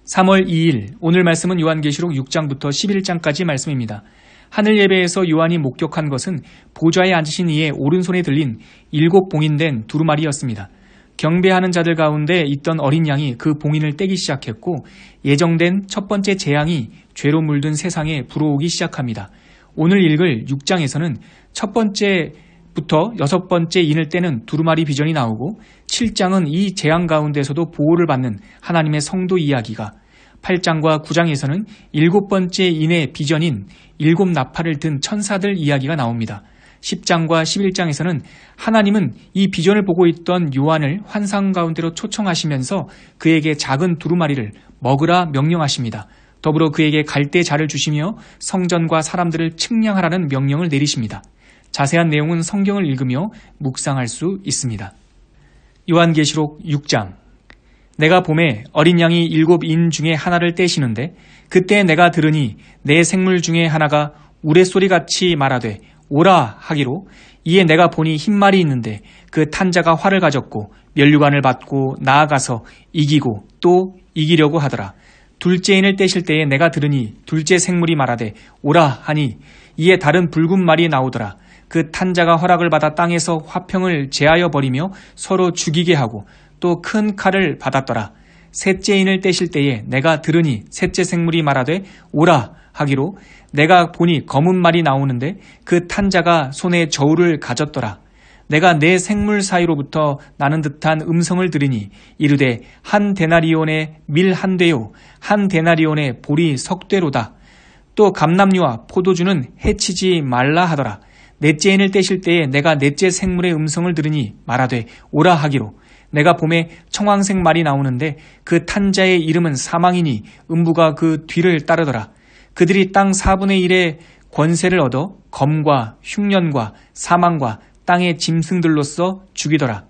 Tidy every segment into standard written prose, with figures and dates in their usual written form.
3월 2일 오늘 말씀은 요한계시록 6장부터 11장까지 말씀입니다. 하늘 예배에서 요한이 목격한 것은 보좌에 앉으신 이의 오른손에 들린 7 봉인된 두루마리였습니다. 경배하는 자들 가운데 있던 어린 양이 그 봉인을 떼기 시작했고 예정된 첫 번째 재앙이 죄로 물든 세상에 불어오기 시작합니다. 오늘 읽을 6장에서는 첫 번째부터 6번째 인을 떼는 두루마리 비전이 나오고 7장은 이 재앙 가운데서도 보호를 받는 하나님의 성도 이야기가, 8장과 9장에서는 7번째 인의 비전인 7 나팔을 든 천사들 이야기가 나옵니다. 10장과 11장에서는 하나님은 이 비전을 보고 있던 요한을 환상 가운데로 초청하시면서 그에게 작은 두루마리를 먹으라 명령하십니다. 더불어 그에게 갈대자를 주시며 성전과 사람들을 측량하라는 명령을 내리십니다. 자세한 내용은 성경을 읽으며 묵상할 수 있습니다. 요한계시록 6장. 내가 봄에 어린 양이 7인 중에 하나를 떼시는데 그때 내가 들으니 내 생물 중에 하나가 우레소리같이 말하되 오라 하기로, 이에 내가 보니 흰말이 있는데 그 탄자가 활을 가졌고 면류관을 받고 나아가서 이기고 또 이기려고 하더라. 둘째 인을 떼실 때에 내가 들으니 둘째 생물이 말하되 오라 하니, 이에 다른 붉은 말이 나오더라. 그 탄자가 허락을 받아 땅에서 화평을 제하여 버리며 서로 죽이게 하고 또 큰 칼을 받았더라. 셋째 인을 떼실 때에 내가 들으니 셋째 생물이 말하되 오라 하기로, 내가 보니 검은 말이 나오는데 그 탄자가 손에 저울을 가졌더라. 내가 내 생물 사이로부터 나는 듯한 음성을 들으니 이르되 한 데나리온의 밀 한 되요 한 데나리온의 보리 석 되로다. 또 감람류와 포도주는 해치지 말라 하더라. 넷째 인을 떼실 때에 내가 넷째 생물의 음성을 들으니 말하되 오라 하기로, 내가 봄에 청황색 말이 나오는데 그 탄자의 이름은 사망이니 음부가 그 뒤를 따르더라. 그들이 땅 4분의 1의 권세를 얻어 검과 흉년과 사망과 땅의 짐승들로서 죽이더라.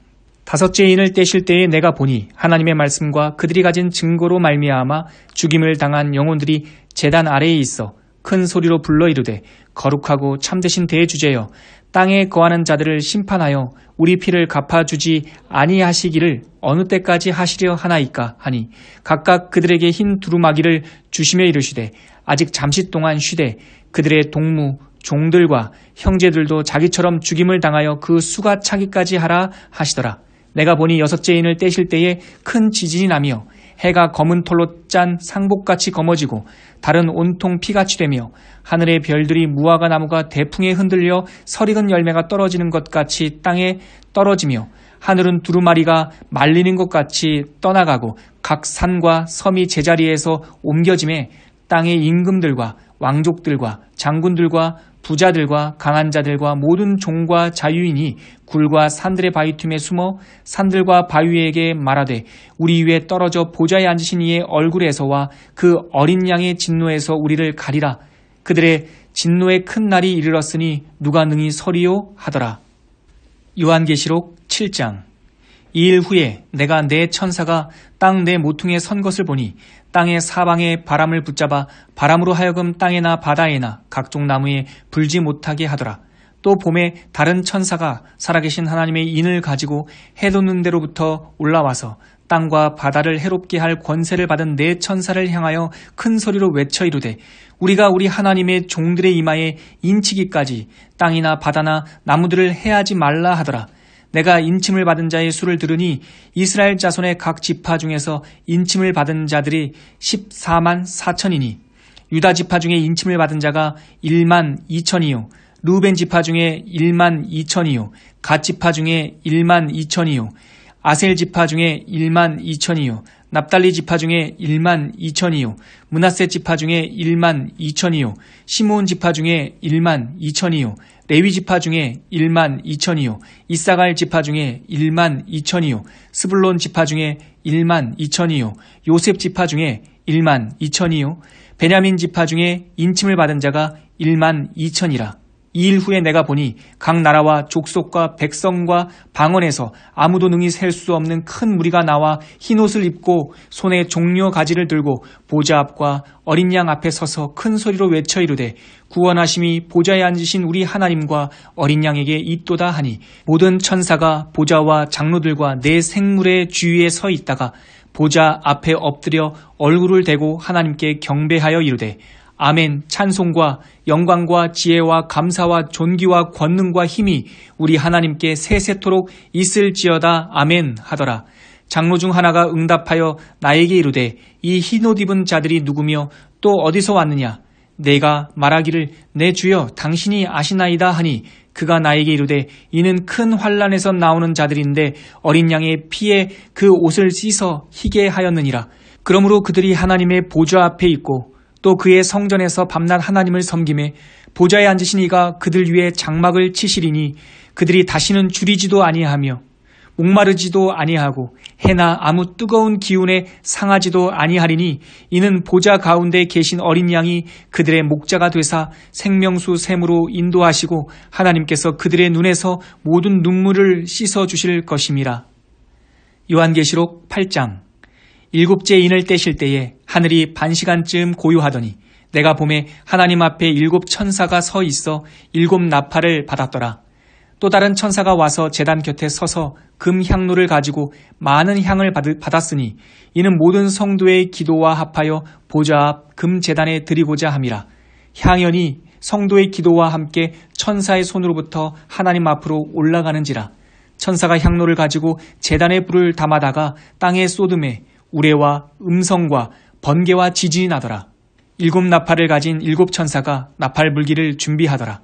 다섯째 인을 떼실 때에 내가 보니 하나님의 말씀과 그들이 가진 증거로 말미암아 죽임을 당한 영혼들이 제단 아래에 있어 큰 소리로 불러 이르되 거룩하고 참되신 대주제여, 땅에 거하는 자들을 심판하여 우리 피를 갚아주지 아니하시기를 어느 때까지 하시려 하나이까 하니, 각각 그들에게 흰 두루마기를 주시며 이르시되 아직 잠시 동안 쉬되 그들의 동무 종들과 형제들도 자기처럼 죽임을 당하여 그 수가 차기까지 하라 하시더라. 내가 보니 여섯째 인을 떼실 때에 큰 지진이 나며 해가 검은 털로 짠 상복같이 검어지고 달은 온통 피같이 되며 하늘의 별들이 무화과 나무가 대풍에 흔들려 설익은 열매가 떨어지는 것 같이 땅에 떨어지며 하늘은 두루마리가 말리는 것 같이 떠나가고 각 산과 섬이 제자리에서 옮겨짐에 땅의 임금들과 왕족들과 장군들과 부자들과 강한 자들과 모든 종과 자유인이 굴과 산들의 바위 틈에 숨어 산들과 바위에게 말하되 우리 위에 떨어져 보좌에 앉으신 이의 얼굴에서와 그 어린 양의 진노에서 우리를 가리라. 그들의 진노의 큰 날이 이르렀으니 누가 능히 서리요 하더라. 요한계시록 7장. 2일 후에 내가 내 천사가 땅 내 모퉁이에 선 것을 보니 땅의 사방에 바람을 붙잡아 바람으로 하여금 땅에나 바다에나 각종 나무에 불지 못하게 하더라. 또 봄에 다른 천사가 살아계신 하나님의 인을 가지고 해돋는 데로부터 올라와서 땅과 바다를 해롭게 할 권세를 받은 네 천사를 향하여 큰 소리로 외쳐 이르되 우리가 우리 하나님의 종들의 이마에 인치기까지 땅이나 바다나 나무들을 해하지 말라 하더라. 내가 인침을 받은 자의 수를 들으니 이스라엘 자손의 각 지파 중에서 인침을 받은 자들이 14만 4천이니 유다 지파 중에 인침을 받은 자가 1만 2천이요 루벤 지파 중에 1만 2천이요 갓 지파 중에 1만 2천이요 아셀 지파 중에 1만 2천이요 납달리 지파 중에 1만 2천이요 므낫세 지파 중에 1만 2천이요 시므온 지파 중에 1만 2천이요 레위 지파 중에 1만 2천이요 이사갈 지파 중에 1만 2천이요 스불론 지파 중에 1만 2천이요 요셉 지파 중에 1만 2천이요 베냐민 지파 중에 인침을 받은 자가 1만 2천이라. 2일 후에 내가 보니 각 나라와 족속과 백성과 방언에서 아무도 능히 셀 수 없는 큰 무리가 나와 흰옷을 입고 손에 종려 가지를 들고 보좌 앞과 어린 양 앞에 서서 큰 소리로 외쳐 이르되 구원하심이 보좌에 앉으신 우리 하나님과 어린 양에게 있도다 하니 모든 천사가 보좌와 장로들과 네 생물의 주위에 서 있다가 보좌 앞에 엎드려 얼굴을 대고 하나님께 경배하여 이르되 아멘 찬송과 영광과 지혜와 감사와 존귀와 권능과 힘이 우리 하나님께 세세토록 있을지어다 아멘 하더라. 장로 중 하나가 응답하여 나에게 이르되 이 흰옷 입은 자들이 누구며 또 어디서 왔느냐? 내가 말하기를 내 주여 당신이 아시나이다 하니 그가 나에게 이르되 이는 큰 환난에서 나오는 자들인데 어린 양의 피에 그 옷을 씻어 희게 하였느니라. 그러므로 그들이 하나님의 보좌 앞에 있고 또 그의 성전에서 밤낮 하나님을 섬기매 보좌에 앉으신 이가 그들 위에 장막을 치시리니 그들이 다시는 줄이지도 아니하며 목마르지도 아니하고 해나 아무 뜨거운 기운에 상하지도 아니하리니 이는 보좌 가운데 계신 어린 양이 그들의 목자가 되사 생명수 샘으로 인도하시고 하나님께서 그들의 눈에서 모든 눈물을 씻어 주실 것임이라. 요한계시록 8장. 일곱째 인을 떼실 때에 하늘이 반시간쯤 고요하더니 내가 보매 하나님 앞에 7 천사가 서 있어 7 나팔을 받았더라. 또 다른 천사가 와서 제단 곁에 서서 금 향로를 가지고 많은 향을 받았으니 이는 모든 성도의 기도와 합하여 보좌 앞 금 제단에 드리고자 함이라. 향연이 성도의 기도와 함께 천사의 손으로부터 하나님 앞으로 올라가는지라. 천사가 향로를 가지고 제단에 불을 담아다가 땅에 쏟음에 우레와 음성과 번개와 지진이 나더라. 7 나팔을 가진 7 천사가 나팔 불기를 준비하더라.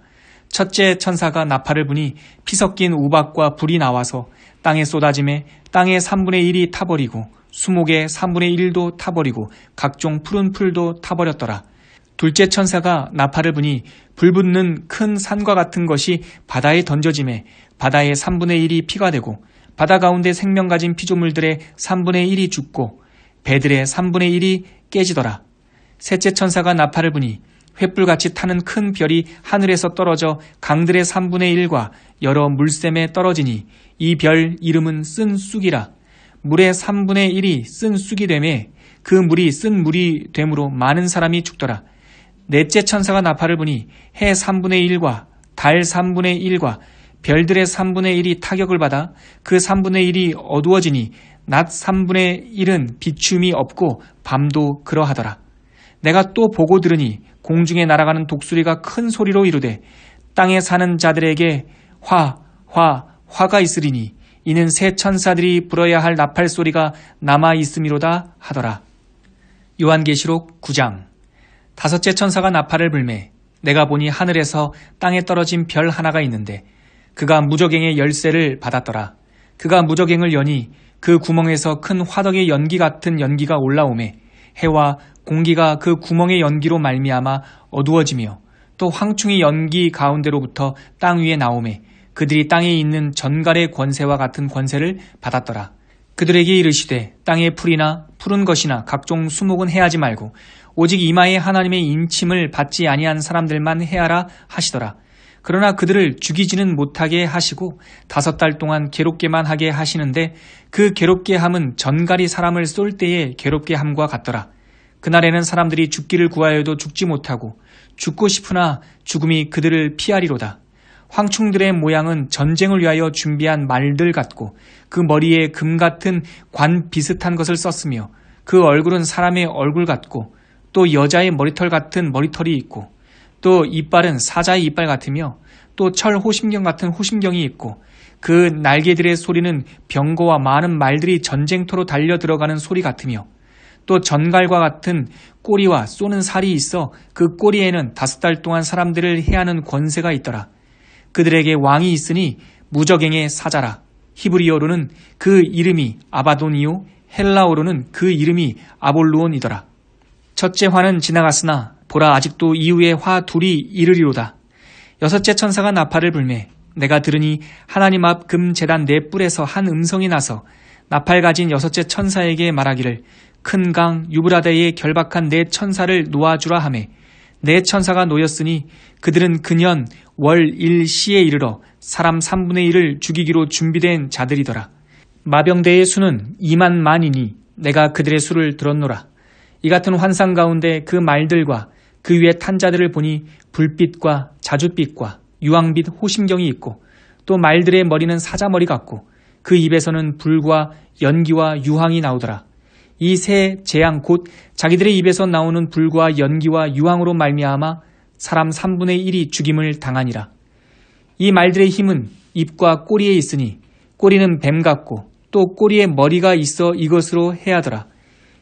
첫째 천사가 나팔을 부니 피 섞인 우박과 불이 나와서 땅에 쏟아짐에 땅의 3분의 1이 타버리고 수목의 3분의 1도 타버리고 각종 푸른 풀도 타버렸더라. 둘째 천사가 나팔을 부니 불붙는 큰 산과 같은 것이 바다에 던져짐에 바다의 3분의 1이 피가 되고 바다 가운데 생명 가진 피조물들의 3분의 1이 죽고 배들의 3분의 1이 깨지더라. 셋째 천사가 나팔을 부니 횃불같이 타는 큰 별이 하늘에서 떨어져 강들의 3분의 1과 여러 물샘에 떨어지니 이 별 이름은 쓴 쑥이라. 물의 3분의 1이 쓴 쑥이 되매 그 물이 쓴 물이 되므로 많은 사람이 죽더라. 넷째 천사가 나팔을 부니 해 3분의 1과 달 3분의 1과 별들의 3분의 1이 타격을 받아 그 3분의 1이 어두워지니 낮 3분의 1은 비춤이 없고 밤도 그러하더라. 내가 또 보고 들으니 공중에 날아가는 독수리가 큰 소리로 이르되 땅에 사는 자들에게 화가 있으리니 이는 새 천사들이 불어야 할 나팔 소리가 남아 있음이로다 하더라. 요한계시록 9장. 다섯째 천사가 나팔을 불매 내가 보니 하늘에서 땅에 떨어진 별 하나가 있는데 그가 무저갱의 열쇠를 받았더라. 그가 무저갱을 여니 그 구멍에서 큰 화덕의 연기 같은 연기가 올라오매 해와 공기가 그 구멍의 연기로 말미암아 어두워지며 또 황충이 연기 가운데로부터 땅 위에 나오매 그들이 땅에 있는 전갈의 권세와 같은 권세를 받았더라. 그들에게 이르시되 땅의 풀이나 푸른 것이나 각종 수목은 해하지 말고 오직 이마에 하나님의 인침을 받지 아니한 사람들만 해하라 하시더라. 그러나 그들을 죽이지는 못하게 하시고 5달 동안 괴롭게만 하게 하시는데 그 괴롭게 함은 전갈이 사람을 쏠 때의 괴롭게 함과 같더라. 그날에는 사람들이 죽기를 구하여도 죽지 못하고 죽고 싶으나 죽음이 그들을 피하리로다. 황충들의 모양은 전쟁을 위하여 준비한 말들 같고 그 머리에 금 같은 관 비슷한 것을 썼으며 그 얼굴은 사람의 얼굴 같고 또 여자의 머리털 같은 머리털이 있고 또 이빨은 사자의 이빨 같으며 또 철 호심경 같은 호심경이 있고 그 날개들의 소리는 병거와 많은 말들이 전쟁터로 달려 들어가는 소리 같으며 또 전갈과 같은 꼬리와 쏘는 살이 있어 그 꼬리에는 5달 동안 사람들을 해하는 권세가 있더라. 그들에게 왕이 있으니 무저갱의 사자라. 히브리어로는 그 이름이 아바돈이요 헬라어로는 그 이름이 아볼루온이더라. 첫째 화는 지나갔으나 보라 아직도 이후에 화 둘이 이르리로다. 여섯째 천사가 나팔을 불매 내가 들으니 하나님 앞 금 제단 네 뿔에서 한 음성이 나서 나팔 가진 여섯째 천사에게 말하기를 큰 강 유브라데에 결박한 네 천사를 놓아주라 하매 네 천사가 놓였으니 그들은 근연 월 1시에 이르러 사람 3분의 1을 죽이기로 준비된 자들이더라. 마병대의 수는 2만 만이니 내가 그들의 수를 들었노라. 이 같은 환상 가운데 그 말들과 그 위에 탄 자들을 보니 불빛과 자줏빛과 유황빛 호심경이 있고 또 말들의 머리는 사자머리 같고 그 입에서는 불과 연기와 유황이 나오더라. 이 세 재앙 곧 자기들의 입에서 나오는 불과 연기와 유황으로 말미암아 사람 3분의 1이 죽임을 당하니라. 이 말들의 힘은 입과 꼬리에 있으니 꼬리는 뱀 같고 또 꼬리에 머리가 있어 이것으로 해하더라.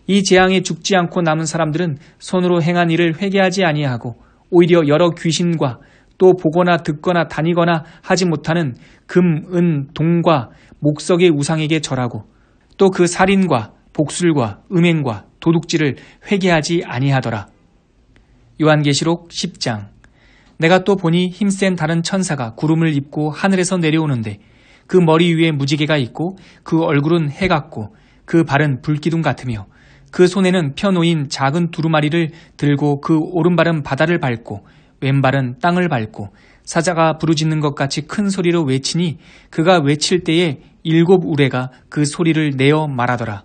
이 재앙에 죽지 않고 남은 사람들은 손으로 행한 일을 회개하지 아니하고 오히려 여러 귀신과 또 보거나 듣거나 다니거나 하지 못하는 금, 은, 동과 목석의 우상에게 절하고 또 그 살인과 복술과 음행과 도둑질을 회개하지 아니하더라. 요한계시록 10장. 내가 또 보니 힘센 다른 천사가 구름을 입고 하늘에서 내려오는데 그 머리 위에 무지개가 있고 그 얼굴은 해 같고 그 발은 불기둥 같으며 그 손에는 펴놓인 작은 두루마리를 들고 그 오른발은 바다를 밟고 왼발은 땅을 밟고 사자가 부르짖는 것 같이 큰 소리로 외치니 그가 외칠 때에 7 우레가 그 소리를 내어 말하더라.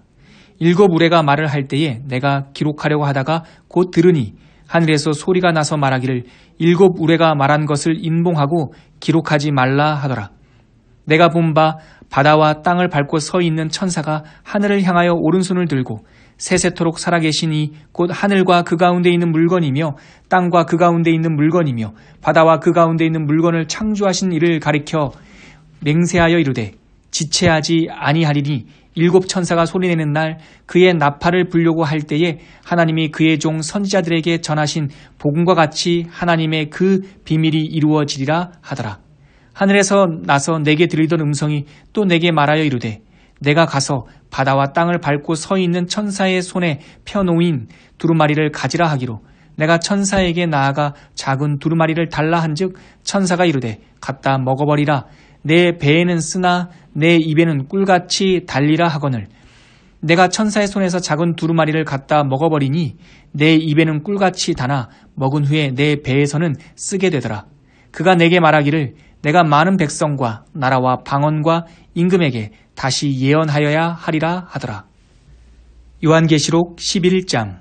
7 우레가 말을 할 때에 내가 기록하려고 하다가 곧 들으니 하늘에서 소리가 나서 말하기를 7 우레가 말한 것을 인봉하고 기록하지 말라 하더라. 내가 본 바 바다와 땅을 밟고 서 있는 천사가 하늘을 향하여 오른손을 들고 세세토록 살아계시니 곧 하늘과 그 가운데 있는 물건이며 땅과 그 가운데 있는 물건이며 바다와 그 가운데 있는 물건을 창조하신 이를 가리켜 맹세하여 이르되 지체하지 아니하리니 7 천사가 소리내는 날 그의 나팔을 불려고 할 때에 하나님이 그의 종 선지자들에게 전하신 복음과 같이 하나님의 그 비밀이 이루어지리라 하더라. 하늘에서 나서 내게 들리던 음성이 또 내게 말하여 이르되 내가 가서 바다와 땅을 밟고 서 있는 천사의 손에 펴놓인 두루마리를 가지라 하기로 내가 천사에게 나아가 작은 두루마리를 달라 한즉 천사가 이르되 갖다 먹어버리라. 내 배에는 쓰나 내 입에는 꿀같이 달리라 하거늘 내가 천사의 손에서 작은 두루마리를 갖다 먹어버리니 내 입에는 꿀같이 다나 먹은 후에 내 배에서는 쓰게 되더라. 그가 내게 말하기를 내가 많은 백성과 나라와 방언과 임금에게 다시 예언하여야 하리라 하더라. 요한계시록 11장.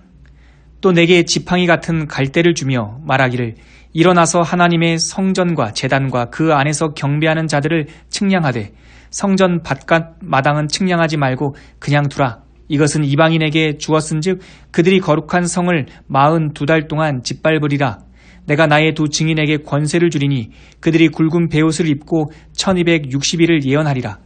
또 내게 지팡이 같은 갈대를 주며 말하기를 일어나서 하나님의 성전과 제단과 그 안에서 경배하는 자들을 측량하되 성전 바깥 마당은 측량하지 말고 그냥 두라. 이것은 이방인에게 주었은즉 그들이 거룩한 성을 42달 동안 짓밟으리라. 내가 나의 두 증인에게 권세를 주리니 그들이 굵은 베옷을 입고 1260일을 예언하리라.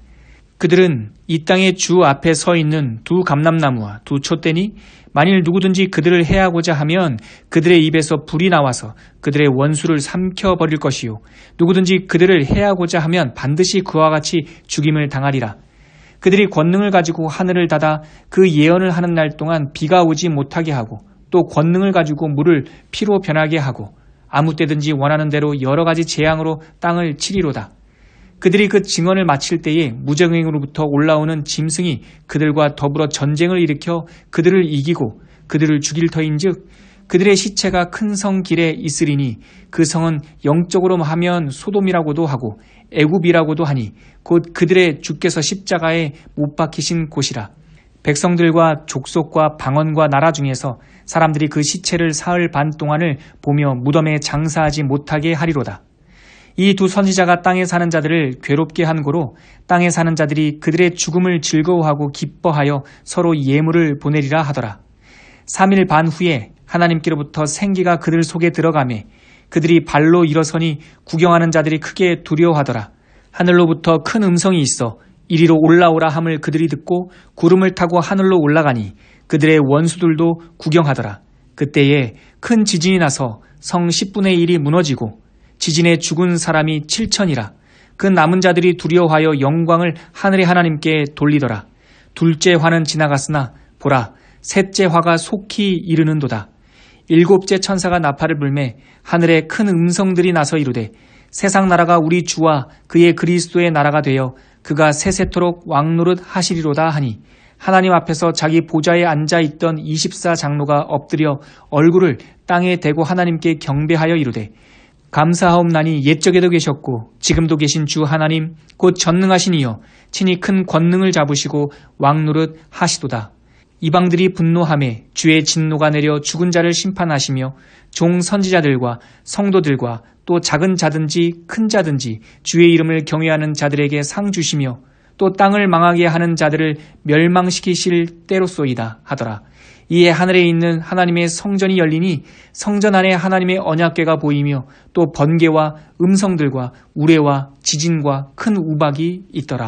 그들은 이 땅의 주 앞에 서 있는 두 감람나무와 두 촛대니 만일 누구든지 그들을 해하고자 하면 그들의 입에서 불이 나와서 그들의 원수를 삼켜버릴 것이요 누구든지 그들을 해하고자 하면 반드시 그와 같이 죽임을 당하리라. 그들이 권능을 가지고 하늘을 닫아 그 예언을 하는 날 동안 비가 오지 못하게 하고 또 권능을 가지고 물을 피로 변하게 하고 아무 때든지 원하는 대로 여러 가지 재앙으로 땅을 치리로다. 그들이 그 증언을 마칠 때에 무정행으로부터 올라오는 짐승이 그들과 더불어 전쟁을 일으켜 그들을 이기고 그들을 죽일 터인즉 그들의 시체가 큰 성 길에 있으리니 그 성은 영적으로 하면 소돔이라고도 하고 애굽이라고도 하니 곧 그들의 주께서 십자가에 못 박히신 곳이라. 백성들과 족속과 방언과 나라 중에서 사람들이 그 시체를 사흘 반 동안을 보며 무덤에 장사하지 못하게 하리로다. 이 두 선지자가 땅에 사는 자들을 괴롭게 한 고로 땅에 사는 자들이 그들의 죽음을 즐거워하고 기뻐하여 서로 예물을 보내리라 하더라. 3일 반 후에 하나님께로부터 생기가 그들 속에 들어가매 그들이 발로 일어서니 구경하는 자들이 크게 두려워하더라. 하늘로부터 큰 음성이 있어 이리로 올라오라 함을 그들이 듣고 구름을 타고 하늘로 올라가니 그들의 원수들도 구경하더라. 그때에 큰 지진이 나서 성 10분의 1이 무너지고 지진에 죽은 사람이 7천이라. 그 남은 자들이 두려워하여 영광을 하늘의 하나님께 돌리더라. 둘째 화는 지나갔으나 보라 셋째 화가 속히 이르는도다. 7째 천사가 나팔을 불매 하늘에 큰 음성들이 나서 이르되 세상 나라가 우리 주와 그의 그리스도의 나라가 되어 그가 세세토록 왕노릇 하시리로다 하니 하나님 앞에서 자기 보좌에 앉아있던 24장로가 엎드려 얼굴을 땅에 대고 하나님께 경배하여 이르되 감사하옵나니 옛적에도 계셨고 지금도 계신 주 하나님 곧 전능하신 이여 친히 큰 권능을 잡으시고 왕노릇 하시도다. 이방들이 분노하매 주의 진노가 내려 죽은 자를 심판하시며 종 선지자들과 성도들과 또 작은 자든지 큰 자든지 주의 이름을 경외하는 자들에게 상 주시며 또 땅을 망하게 하는 자들을 멸망시키실 때로소이다 하더라. 이에 하늘에 있는 하나님의 성전이 열리니 성전 안에 하나님의 언약궤가 보이며 또 번개와 음성들과 우레와 지진과 큰 우박이 있더라.